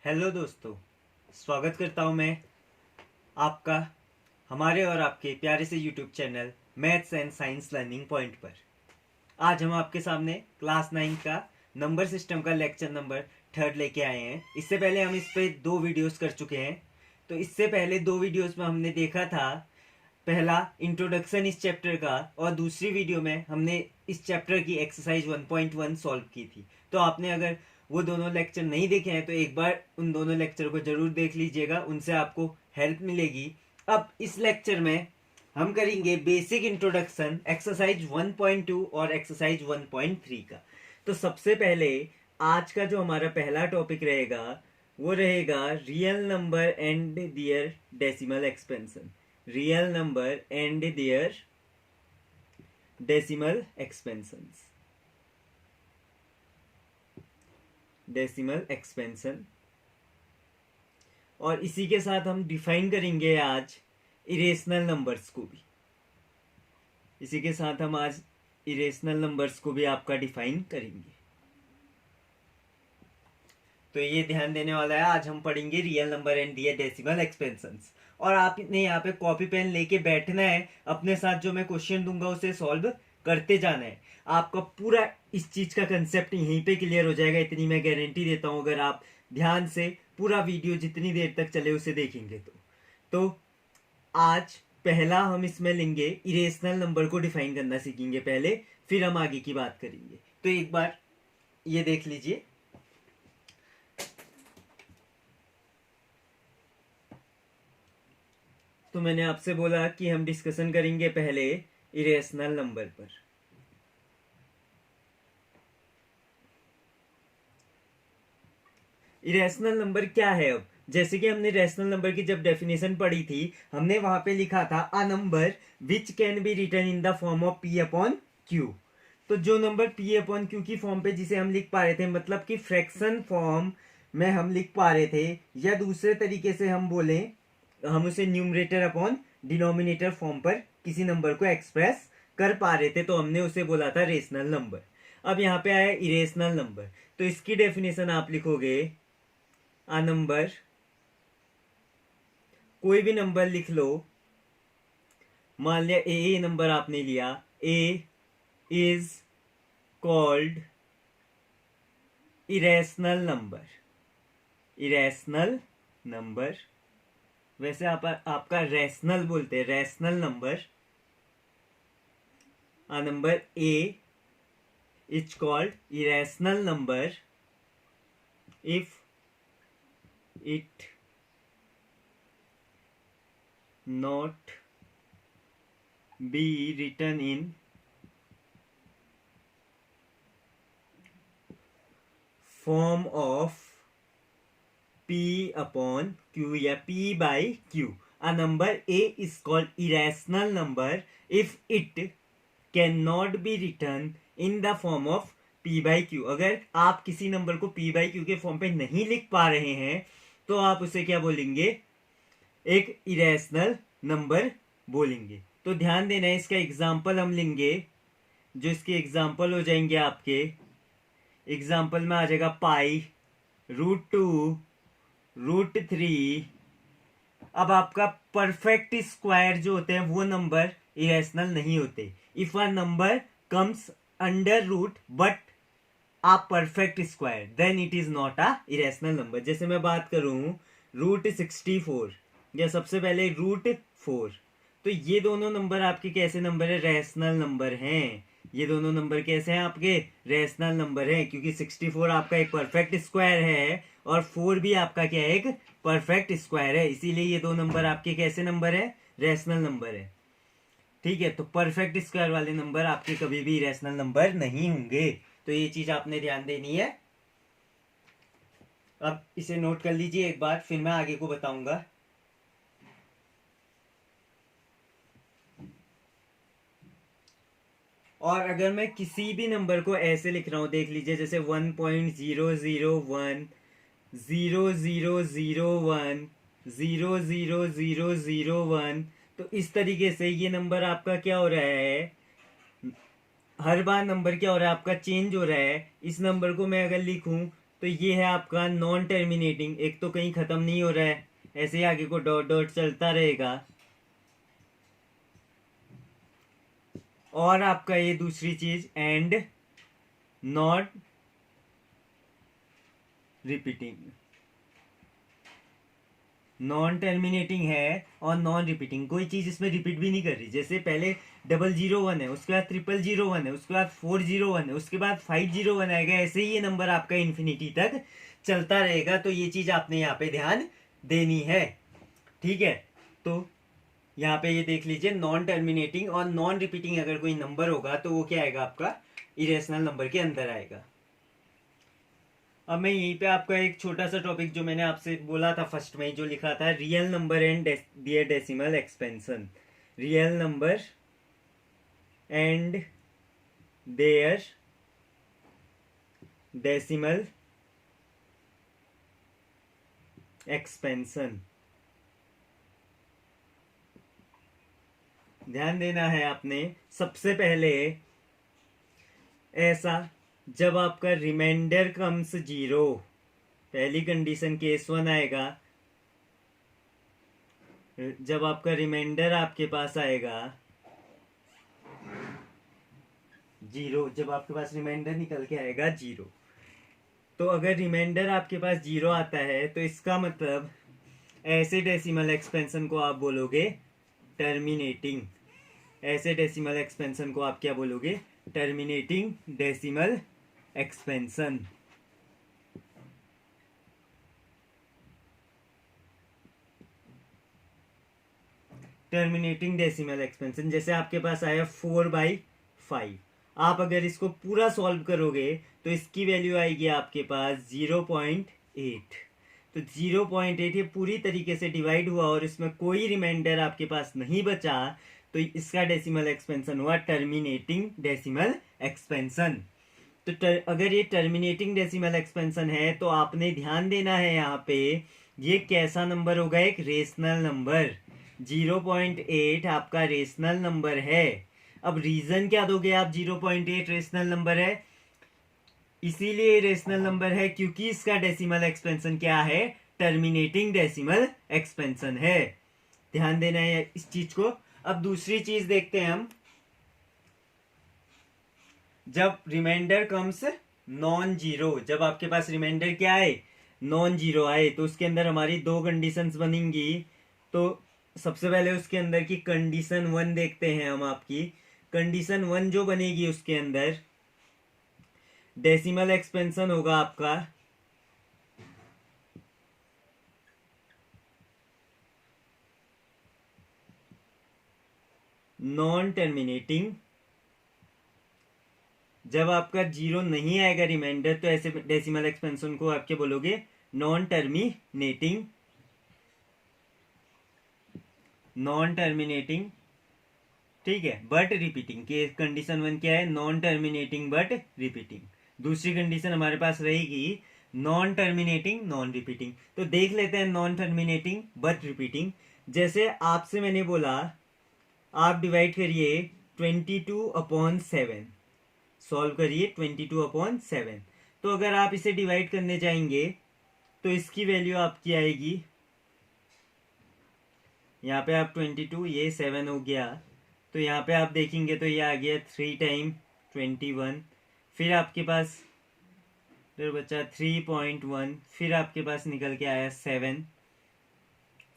Hello दोस्तों, स्वागत करता हूं मैं आपका हमारे और आपके प्यारे से YouTube channel maths and science learning point पर। आज हम आपके सामने क्लास 9 का नंबर सिस्टम का लेक्चर नंबर 3 लेके आए हैं। इससे पहले हम इस पे 2 वीडियोस कर चुके हैं। तो इससे पहले 2 वीडियोस में हमने देखा था पहला इंट्रोडक्शन इस चैप्टर का, और दूसरी वीडियो में हमने इस चैप्टर की एक्सरसाइज 1.1 सॉल्व की थी। तो आपने अगर वो दोनों लेक्चर नहीं देखे हैं तो एक बार उन दोनों लेक्चर को जरूर देख लीजिएगा, उनसे आपको हेल्प मिलेगी। अब इस लेक्चर में हम करेंगे बेसिक इंट्रोडक्शन एक्सरसाइज 1.2 और एक्सरसाइज 1.3 का। तो सबसे पहले आज का जो हमारा पहला टॉपिक रहेगा वो रहेगा real number and their decimal expansion. Real number and their decimal expansions, decimal expansion. और इसी के साथ हम डिफाइन करेंगे आज इरेशनल नंबर्स को भी। इसी के साथ हम आज इरेशनल नंबर्स को भी आपका डिफाइन करेंगे। तो ये ध्यान देने वाला है, आज हम पढ़ेंगे real number and their decimal expansions. और आपने यहाँ पे कॉपी पेन लेके बैठना है, अपने साथ जो मैं क्वेश्चन दूंगा उसे सॉल्व करते जाना है। आपका पूरा इस चीज का कंसेप्ट यहीं पे क्लियर हो जाएगा, इतनी मैं गारंटी देता हूँ, अगर आप ध्यान से पूरा वीडियो जितनी देर तक चले उसे देखेंगे तो आज पहला हम इसमें लेंगे इरेशनल नंबर को डिफाइन करना सीखेंगे पहले, फिर हम आगे की बात करेंगे। तो एक बार ये देख लीजिए। तो मैंने आपसे बोला कि हम डिस्कशन करेंगे पहले इरेशनल नंबर पर। इरेशनल नंबर क्या है? अब जैसे कि हमने रेशनल नंबर की जब डेफिनेशन पढ़ी थी, हमने वहां पे लिखा था a number which can be written in the form of p upon q. तो जो नंबर पी अपॉन क्यू की फॉर्म पे जिसे हम लिख पा रहे थे, मतलब कि फ्रैक्शन फॉर्म में हम लिख पा रहे थे, या दूसरे तरीके से हम बोले हम उसे न्यूमरेटर अपॉन डिनोमिनेटर फॉर्म पर किसी नंबर को एक्सप्रेस कर पा रहे थे, तो हमने उसे बोला था रेशनल नंबर। अब यहाँ पे आया इरेशनल नंबर, तो इसकी डेफिनेशन आप लिखोगे अ नंबर, कोई भी नंबर लिख लो, मान लिया ए नंबर आपने लिया, a is called irrational number. Irrational number, वैसे आपका रैशनल बोलते हैं, rational number. A number a is called irrational number if it not be written in form of p upon q या p by q. A number a is called irrational number if it cannot be written in the form of p by q. अगर आप किसी number को p by q के form पे नहीं लिख पा रहे हैं तो आप उसे क्या बोलेंगे? एक इरेशनल नंबर बोलेंगे। तो ध्यान देना है, इसका एग्जाम्पल हम लेंगे, जो इसके एग्जाम्पल हो जाएंगे आपके एग्जाम्पल में आ जाएगा पाई, √2, √3। अब आपका परफेक्ट स्क्वायर जो होते हैं वो नंबर इरेशनल नहीं होते। If a number comes under root but a perfect square then it is not a irrational number. जैसे मैं बात करूं √64 या सबसे पहले √4, तो ये दोनों नंबर आपके कैसे नंबर है? रैशनल नंबर हैं। ये दोनों नंबर कैसे हैं? आपके रैशनल नंबर हैं, क्योंकि 64 आपका एक परफेक्ट स्क्वायर है और 4 भी आपका क्या है? एक परफेक्ट स्क्वायर है। इसीलिए ये दो नंबर आपके कैसे नंबर है? रैशनल नंबर है। ठीक है, तो परफेक्ट स्क्वायर वाले नंबर आपके कभी भी रैशनल नंबर नहीं होंगे। तो ये चीज आपने ध्यान देनी है। अब इसे नोट कर लीजिए एक बार, फिर मैं आगे को बताऊंगा। और अगर मैं किसी भी नंबर को ऐसे लिख रहा हूं, देख लीजिए, जैसे 1.001, 0001, 00001, तो इस तरीके से ये नंबर आपका क्या हो रहा है? हर बार नंबर क्या हो रहा है आपका? चेंज हो रहा है। इस नंबर को मैं अगर लिखूं तो ये है आपका नॉन टर्मिनेटिंग, एक तो कहीं खत्म नहीं हो रहा है, ऐसे ही आगे को डॉट डॉट चलता रहेगा। और आपका ये दूसरी चीज and not repeating, non terminating है और नॉन रिपीटिंग, कोई चीज इसमें रिपीट भी नहीं कर रही। जैसे पहले 001 है, उसके बाद 0001 है, उसके बाद 401 है, उसके बाद 501 आएगा, ऐसे ही ये नंबर आपका इन्फिनिटी तक चलता रहेगा। तो ये चीज आपने यहाँ पे ध्यान देनी है, ठीक है। तो यहाँ पे ये देख लीजिए, नॉन टर्मिनेटिंग और नॉन रिपीटिंग अगर कोई नंबर होगा तो वो क्या आएगा, आपका इरेशनल नंबर के अंदर आएगा। अब मैं यहीं पे आपका एक छोटा सा टॉपिक जो मैंने आपसे बोला था फर्स्ट में, जो लिखा था real number and their decimal expansion, real number and their decimal expansion. ध्यान देना है आपने, सबसे पहले ऐसा जब आपका रिमाइंडर कम्स 0, पहली कंडीशन केस 1 आएगा। जब आपका रिमाइंडर आपके पास आएगा 0, जब आपके पास रिमाइंडर निकल के आएगा 0, तो अगर रिमाइंडर आपके पास 0 आता है तो इसका मतलब ऐसे डेसिमल एक्सपेंशन को आप बोलोगे टर्मिनेटिंग, ऐसे डेसिमल एक्सपेंशन को आप क्या बोलोगे, terminating decimal expansion. Terminating decimal expansion, जैसे आपके पास आया 4/5, आप अगर इसको पूरा सॉल्व करोगे तो इसकी वैल्यू आएगी आपके पास 0.8। तो 0.8 ये पूरी तरीके से डिवाइड हुआ और इसमें कोई रिमाइंडर आपके पास नहीं बचा, तो इसका डेसिमल एक्सपेंशन हुआ टर्मिनेटिंग डेसिमल एक्सपेंशन। तो अगर ये टर्मिनेटिंग डेसिमल एक्सपेंशन है तो आपने ध्यान देना है यहाँ पे, ये कैसा नंबर होगा, एक रेशनल नंबर। 0.8 आपका रेशनल नंबर है। अब रीजन क्या दोगे आप, 0.8 रेशनल नंबर है, इसीलिए रेशनल नंबर है क्योंकि इसका डेसिमल एक्सपेंशन क्या है, टर्मिनेटिंग डेसिमल एक्सपेंशन है। ध्यान देना है इस चीज को। अब दूसरी चीज देखते हैं हम, जब रिमाइंडर कम्स नॉन जीरो, जब आपके पास रिमाइंडर क्या आए, नॉन जीरो आए, तो उसके अंदर हमारी दो कंडीशंस बनेंगी। तो सबसे पहले उसके अंदर की कंडीशन 1 देखते हैं हम। आपकी कंडीशन 1 जो बनेगी उसके अंदर डेसिमल एक्सपेंशन होगा आपका नॉन टर्मिनेटिंग। जब आपका 0 नहीं आएगा रिमाइंडर तो ऐसे डेसिमल एक्सपेंशन को आपके बोलोगे नॉन टर्मिनेटिंग, नॉन टर्मिनेटिंग, ठीक है, बट रिपीटिंग। के कंडीशन 1 क्या है, नॉन टर्मिनेटिंग बट रिपीटिंग। दूसरी कंडीशन हमारे पास रहेगी नॉन टर्मिनेटिंग नॉन रिपीटिंग। तो देख लेते हैं नॉन टर्मिनेटिंग बट रिपीटिंग। जैसे आपसे मैंने बोला आप डिवाइड करिए 22/7, सॉल्व करिए 22/7। तो अगर आप इसे डिवाइड करने जाएंगे तो इसकी वैल्यू आपकी आएगी, यहाँ पे आप 22, ये 7 हो गया, तो यहाँ पे आप देखेंगे तो ये आ गया 3 टाइम 21, फिर आपके पास फिर बचा 3.1, फिर आपके पास निकल के आया 7,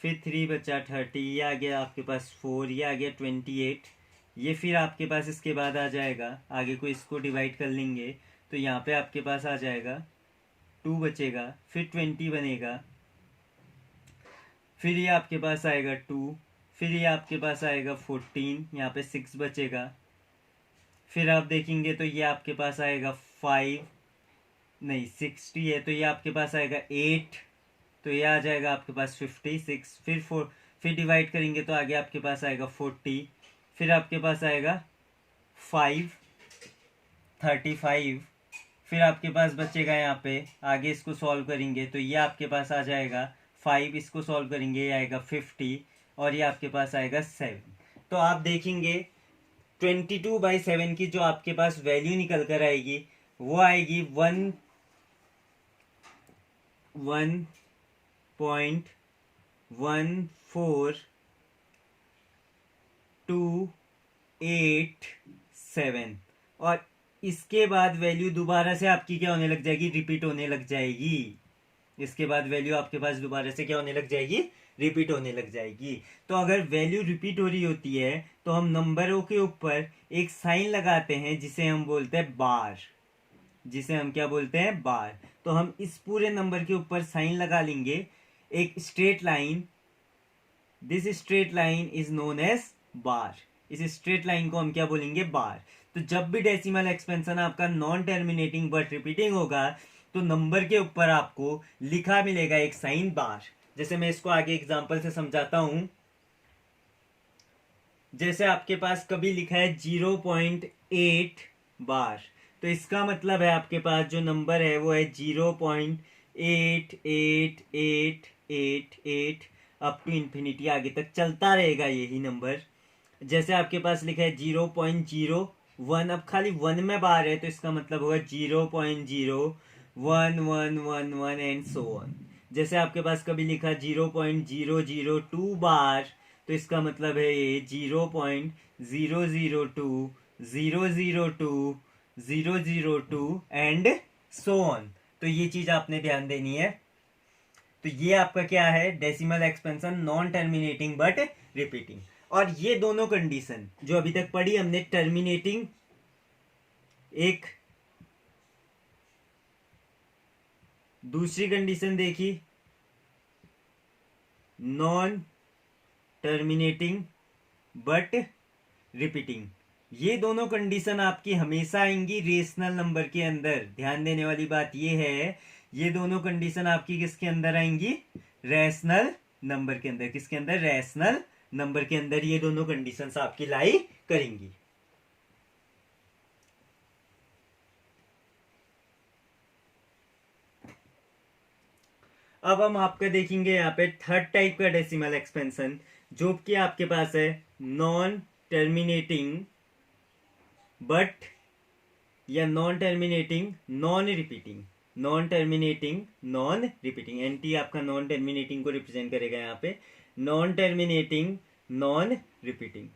फिर 3 बचा 30, ये आ गया आपके पास 4, ये आ गया 28, ये फिर आपके पास इसके बाद आ जाएगा, आगे को इसको डिवाइड कर लेंगे तो यहाँ पे आपके पास आ जाएगा 2 बचेगा, फिर 20 बनेगा, फिर ये आपके पास आएगा 2, फिर ये आपके पास आएगा 14, यहाँ पे 6 बचेगा, फिर आप देखेंगे तो ये आपके पास आएगा 5, नहीं 60 है तो ये आपके पास आएगा 8, तो ये आ जाएगा आपके पास 56, फिर डिवाइड करेंगे तो आगे आपके पास आएगा 40, फिर आपके पास आएगा 5, 35, फिर आपके पास बचेगा यहाँ पे, आगे इसको सॉल्व करेंगे तो ये आपके पास आ जाएगा 5, इसको सॉल्व करेंगे ये आएगा 50, और ये आपके पास आएगा 7। तो आप देखेंगे 22/7 की जो आपके पास वैल्यू निकल कर आएगी वो आएगी 1.14287 और इसके बाद वैल्यू दोबारा से आपकी क्या होने लग जाएगी, रिपीट होने लग जाएगी। इसके बाद वैल्यू आपके पास दोबारा से क्या होने लग जाएगी, रिपीट होने लग जाएगी। तो अगर वैल्यू रिपीट हो रही होती है तो हम नंबरों के ऊपर एक साइन लगाते हैं जिसे हम बोलते हैं बार, जिसे हम क्या बोलते हैं, बार। तो हम इस पूरे नंबर के ऊपर साइन लगा लेंगे एक straight line, this straight line is known as bar. इस स्ट्रेट लाइन को हम क्या बोलेंगे, बार। तो जब भी डेसिमल एक्सपेंशन आपका नॉन टर्मिनेटिंग बट रिपीटिंग होगा तो नंबर के ऊपर आपको लिखा मिलेगा एक साइन बार। जैसे मैं इसको आगे एग्जांपल से समझाता हूं। जैसे आपके पास कभी लिखा है 0.8 बार, तो इसका मतलब है आपके पास जो नंबर है वो है 0.88888 अप टू इन्फिनिटी, आगे तक चलता रहेगा यही नंबर। जैसे आपके पास लिखा है 0.01, अब खाली 1 में बार है तो इसका मतलब होगा 0.01111 एंड सो ऑन। जैसे आपके पास कभी लिखा 0.002 बार तो इसका मतलब है ये 0.002 एंड सो ऑन। तो ये चीज आपने ध्यान देनी है। तो ये आपका क्या है, decimal expansion non terminating but repeating. और ये दोनों कंडीशन जो अभी तक पढ़ी हमने, टर्मिनेटिंग एक, दूसरी कंडीशन देखी नॉन टर्मिनेटिंग बट रिपीटिंग, ये दोनों कंडीशन आपकी हमेशा आएंगी रेशनल नंबर के अंदर। ध्यान देने वाली बात ये है, ये दोनों कंडीशन आपकी किसके अंदर आएंगी, रैशनल नंबर के अंदर। किसके अंदर, रैशनल नंबर के अंदर ये दोनों कंडीशंस आपकी लाई करेंगी। अब हम आपका देखेंगे यहाँ पे थर्ड टाइप का डेसिमल एक्सपेंशन, जो कि आपके पास है नॉन टर्मिनेटिंग बट या non terminating non repeating. Non terminating non repeating, NT आपका नॉन टर्मिनेटिंग को रिप्रेजेंट करेगा यहाँ पे, नॉन टर्मिनेटिंग नॉन रिपीटिंग।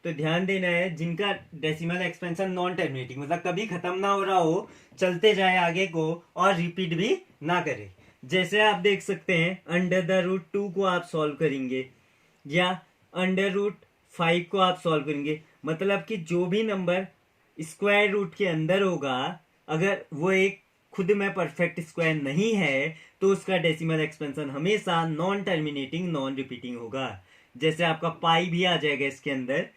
तो ध्यान देना है, जिनका डेसिमल एक्सपेंशन नॉन टर्मिनेटिंग मतलब कभी खत्म ना हो रहा हो, चलते जाए आगे को और रिपीट भी ना करे। जैसे आप देख सकते हैं √2 को आप सॉल्व करेंगे या √5 को आप सॉल्व करेंगे, मतलब कि जो भी नंबर स्क्वायर रूट के अंदर होगा, अगर वो एक खुद में परफेक्ट स्क्वायर नहीं है तो उसका डेसिमल एक्सपेंशन हमेशा नॉन टर्मिनेटिंग नॉन रिपीटिंग होगा। जैसे आपका पाई भी आ जाएगा इसके अंदर।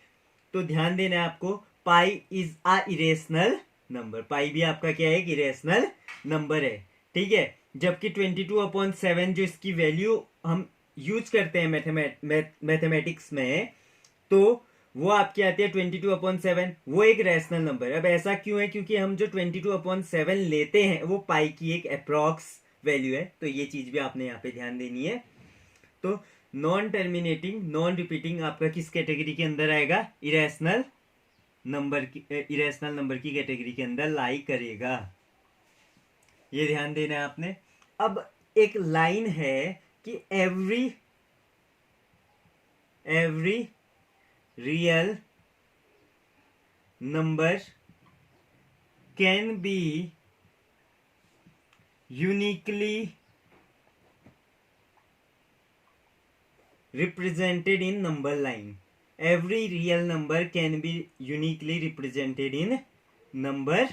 तो ध्यान देना है आपको, pi is a irrational number. Pi भी आपका क्या है, इरेशनल नंबर है, ठीक है। जबकि 22/7 जो इसकी वैल्यू हम यूज करते हैं मैथमेटिक्स में, तो वो आपकी आती है 22/7, वो एक रैशनल नंबर है। अब ऐसा क्यों है, क्योंकि हम जो 22/7 लेते हैं वो पाई की एक अप्रॉक्स वैल्यू है। तो ये चीज भी आपने यहाँ पे ध्यान देनी है। तो नॉन टर्मिनेटिंग नॉन रिपीटिंग आपका किस कैटेगरी के अंदर आएगा, इरेशनल नंबर की, इरेशनल नंबर की कैटेगरी के अंदर लाई करेगा। ये ध्यान देना है आपने। अब एक लाइन है कि every real number can be uniquely represented in number line. Every real number can be uniquely represented in number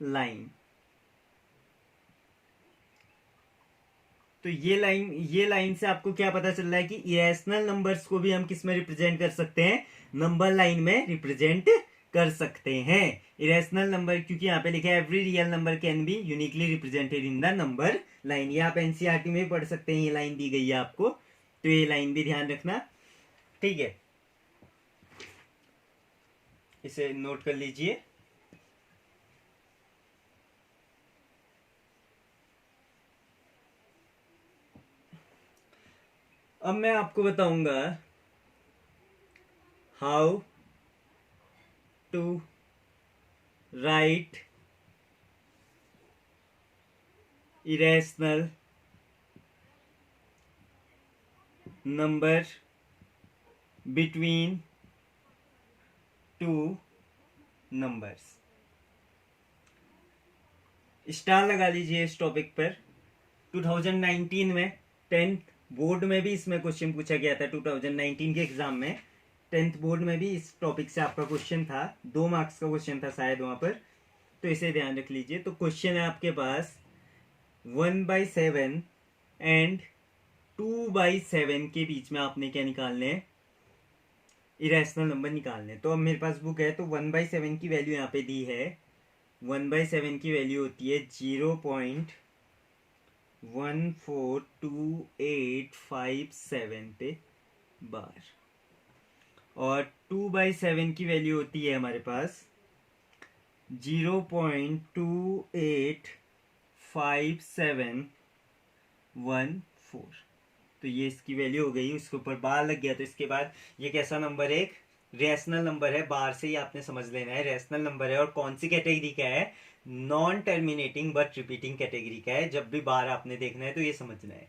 line. तो ये लाइन से आपको क्या पता चल रहा है कि इरेशनल नंबर्स को भी हम किस में रिप्रेजेंट कर सकते हैं, नंबर लाइन में रिप्रेजेंट कर सकते हैं। इरेशनल नंबर, क्योंकि यहाँ पे लिखा है every real number can be uniquely represented in the number line. ये आप एनसीईआरटी में भी पढ़ सकते हैं, ये लाइन दी गई है आपको, तो ये लाइन भी ध्यान रखना, ठीक है। इसे नोट कर लीजिए। अब मैं आपको बताऊंगा how to write irrational number between two numbers। Star लगा लीजिए इस टॉपिक पर। 2019 में 10th बोर्ड में भी इसमें क्वेश्चन पूछा गया था। 2019 के एग्जाम में 10th बोर्ड में भी इस टॉपिक से आपका क्वेश्चन था। 2 मार्क्स का क्वेश्चन था शायद वहां पर, तो इसे ध्यान रख लीजिए। तो क्वेश्चन है आपके पास 1/7 एंड 2/7 के बीच में आपने क्या निकालने हैं, इरेशनल नंबर निकालने। तो अब मेरे पास बुक है, तो 1/7 की वैल्यू यहाँ पे दी है। 1/7 की वैल्यू होती है 0.142857 पे बार, और 2/7 की वैल्यू होती है हमारे पास 0.285714। तो ये इसकी वैल्यू हो गई, उसके ऊपर बार लग गया। तो इसके बाद ये कैसा नंबर है, एक रेशनल नंबर है। बार से ही आपने समझ लेना है रेशनल नंबर है, और कौन सी कैटेगरी का है, non terminating but repeating category का है। जब भी बार आपने देखना है तो ये समझना है,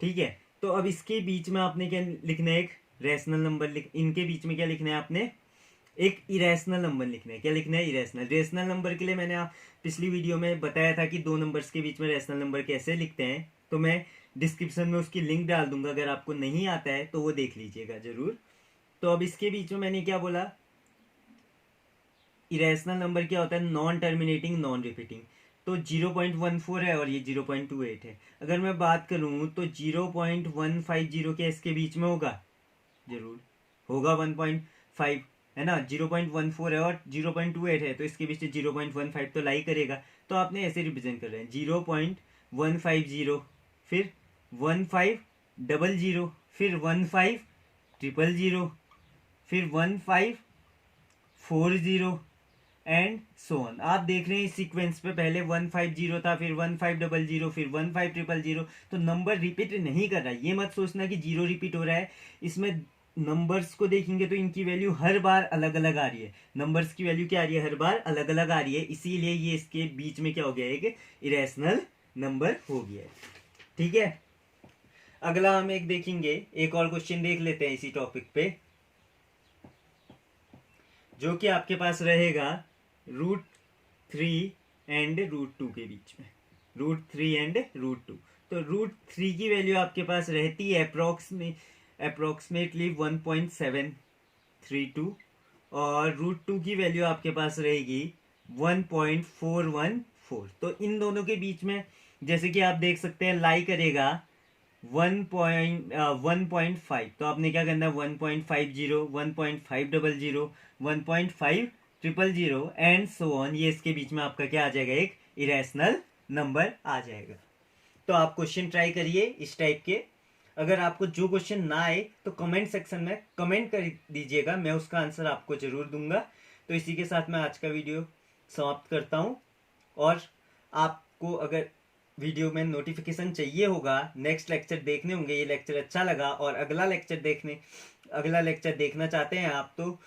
ठीक है। तो अब इसके बीच में आपने क्या लिखना है, एक रेशनल नंबर इनके बीच में क्या लिखना है आपने, एक इरेशनल नंबर लिखना है। क्या लिखना है, इरेशनल। रेशनल नंबर के लिए मैंने पिछली वीडियो में बताया था कि 2 नंबर्स के बीच में रेशनल नंबर कैसे लिखते हैं, तो मैं डिस्क्रिप्शन में उसकी लिंक डाल दूंगा, अगर आपको नहीं आता है तो वो देख लीजिएगा जरूर। तो अब इसके बीच में मैंने क्या बोला, इरेशनल नंबर क्या होता है, नॉन टर्मिनेटिंग नॉन रिपीटिंग। तो 0.14 है और ये 0.28 है। अगर मैं बात करूं तो 0.150 के इसके बीच में होगा, जरूर होगा 1.5 है ना। 0.14 है और 0.28 है, तो इसके बीच 0.15 तो लाई करेगा। तो आपने ऐसे रिप्रेजेंट कर रहे हैं 0.150, फिर 1500, फिर 1500, फिर 1540 एंड सो ऑन। आप देख रहे हैं इस सीक्वेंस पे पहले 150 था, फिर 1500, फिर 15000। तो नंबर रिपीट नहीं कर रहा है। ये मत सोचना कि 0 रिपीट हो रहा है। इसमें नंबर्स को देखेंगे तो इनकी वैल्यू हर बार अलग अलग आ रही है। नंबर्स की वैल्यू क्या आ रही है, हर बार अलग अलग आ रही है। इसीलिए ये इसके बीच में क्या हो गया, एक इरेशनल नंबर हो गया है, ठीक है। अगला हम एक देखेंगे, एक और क्वेश्चन देख लेते हैं इसी टॉपिक पे, जो कि आपके पास रहेगा √3 एंड √2 के बीच में। √3 एंड √2। तो √3 की वैल्यू आपके पास रहती है अप्रोक्सीमेटली 1.732, और √2 की वैल्यू आपके पास रहेगी 1.414। तो इन दोनों के बीच में जैसे कि आप देख सकते हैं लाई करेगा 1.5। तो आपने क्या करना है, 1.50, 1.500, 1.5000 एंड सो ऑन। ये इसके बीच में आपका क्या आ जाएगा, एक इरेशनल नंबर आ जाएगा। तो आप क्वेश्चन ट्राई करिए इस टाइप के। अगर आपको जो क्वेश्चन ना आए तो कमेंट सेक्शन में कमेंट कर दीजिएगा, मैं उसका आंसर आपको जरूर दूंगा। तो इसी के साथ मैं आज का वीडियो समाप्त करता हूं। और आपको अगर वीडियो में नोटिफिकेशन चाहिए होगा, नेक्स्ट लेक्चर देखने होंगे, ये लेक्चर अच्छा लगा और अगला लेक्चर देखना चाहते हैं आप, तो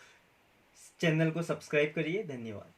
चैनल को सब्सक्राइब करिए। धन्यवाद।